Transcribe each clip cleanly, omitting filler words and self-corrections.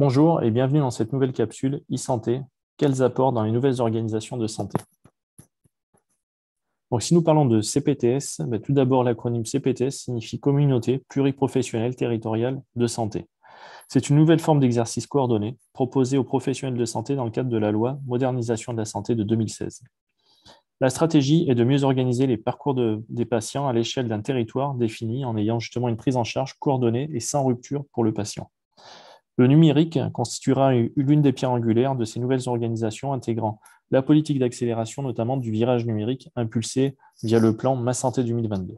Bonjour et bienvenue dans cette nouvelle capsule e-santé. Quels apports dans les nouvelles organisations de santé? Donc, si nous parlons de CPTS, tout d'abord l'acronyme CPTS signifie Communauté pluriprofessionnelle territoriale de santé. C'est une nouvelle forme d'exercice coordonné proposée aux professionnels de santé dans le cadre de la loi Modernisation de la santé de 2016. La stratégie est de mieux organiser les parcours des patients à l'échelle d'un territoire défini en ayant justement une prise en charge coordonnée et sans rupture pour le patient. Le numérique constituera l'une des pierres angulaires de ces nouvelles organisations intégrant la politique d'accélération, notamment du virage numérique impulsé via le plan Ma Santé 2022.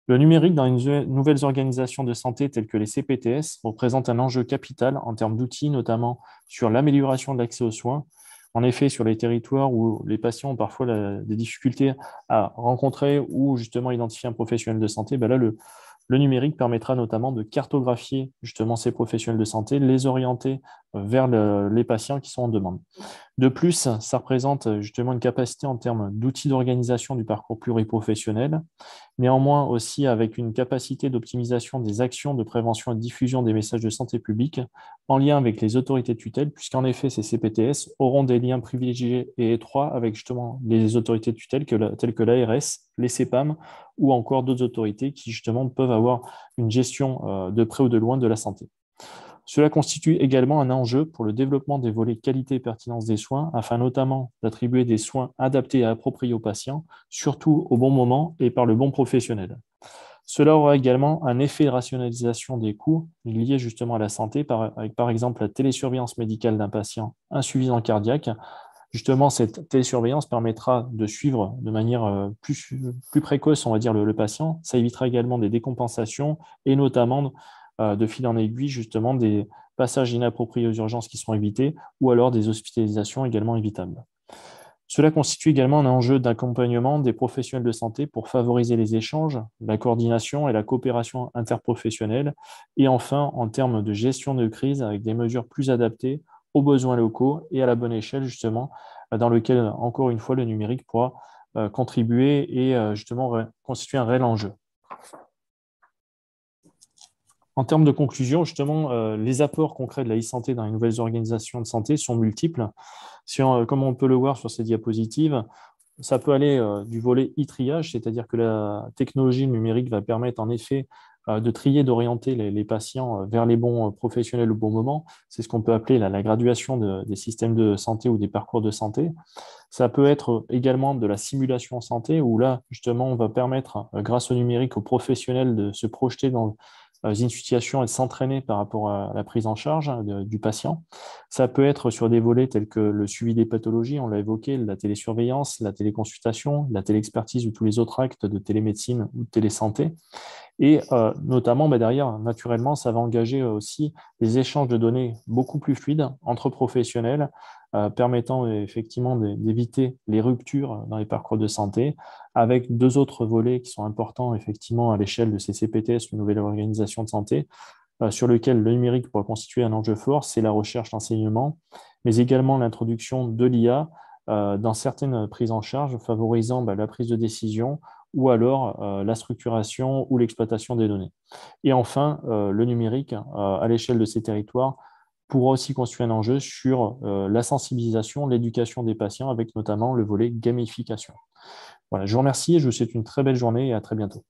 Le numérique dans les nouvelles organisations de santé telles que les CPTS représente un enjeu capital en termes d'outils, notamment sur l'amélioration de l'accès aux soins. En effet, sur les territoires où les patients ont parfois des difficultés à rencontrer ou justement identifier un professionnel de santé, là, le numérique permettra notamment de cartographier justement ces professionnels de santé, les orienter vers les patients qui sont en demande. De plus, ça représente justement une capacité en termes d'outils d'organisation du parcours pluriprofessionnel, néanmoins aussi avec une capacité d'optimisation des actions de prévention et de diffusion des messages de santé publique en lien avec les autorités de tutelle, puisqu'en effet, ces CPTS auront des liens privilégiés et étroits avec justement les autorités de tutelle telles que l'ARS, les CEPAM ou encore d'autres autorités qui justement peuvent avoir une gestion de près ou de loin de la santé. Cela constitue également un enjeu pour le développement des volets qualité et pertinence des soins, afin notamment d'attribuer des soins adaptés et appropriés aux patients, surtout au bon moment et par le bon professionnel. Cela aura également un effet de rationalisation des coûts liés justement à la santé, avec par exemple la télésurveillance médicale d'un patient insuffisant cardiaque. Justement, cette télésurveillance permettra de suivre de manière plus précoce, on va dire, le patient. Ça évitera également des décompensations et notamment de fil en aiguille, justement, des passages inappropriés aux urgences qui sont évités ou alors des hospitalisations également évitables. Cela constitue également un enjeu d'accompagnement des professionnels de santé pour favoriser les échanges, la coordination et la coopération interprofessionnelle, et enfin en termes de gestion de crise avec des mesures plus adaptées aux besoins locaux et à la bonne échelle, justement, dans lequel, encore une fois, le numérique pourra contribuer et justement constituer un réel enjeu. En termes de conclusion, justement, les apports concrets de la e-santé dans les nouvelles organisations de santé sont multiples. Comme on peut le voir sur ces diapositives, ça peut aller du volet e-triage, c'est-à-dire que la technologie numérique va permettre en effet de trier, d'orienter les patients vers les bons professionnels au bon moment. C'est ce qu'on peut appeler la graduation des systèmes de santé ou des parcours de santé. Ça peut être également de la simulation santé, où là, justement, on va permettre, grâce au numérique, aux professionnels de se projeter dans une situation et de s'entraîner par rapport à la prise en charge du patient. Ça peut être sur des volets tels que le suivi des pathologies, on l'a évoqué, la télésurveillance, la téléconsultation, la téléexpertise ou tous les autres actes de télémédecine ou de télésanté. Et notamment, derrière, naturellement, ça va engager aussi des échanges de données beaucoup plus fluides entre professionnels, permettant effectivement d'éviter les ruptures dans les parcours de santé, avec deux autres volets qui sont importants effectivement à l'échelle de ces CPTS, une nouvelle organisation de santé, sur lequel le numérique pourra constituer un enjeu fort, c'est la recherche, l'enseignement, mais également l'introduction de l'IA dans certaines prises en charge, favorisant la prise de décision ou alors la structuration ou l'exploitation des données. Et enfin, le numérique, à l'échelle de ces territoires, pourra aussi constituer un enjeu sur la sensibilisation, l'éducation des patients, avec notamment le volet gamification. Voilà, je vous remercie et je vous souhaite une très belle journée et à très bientôt.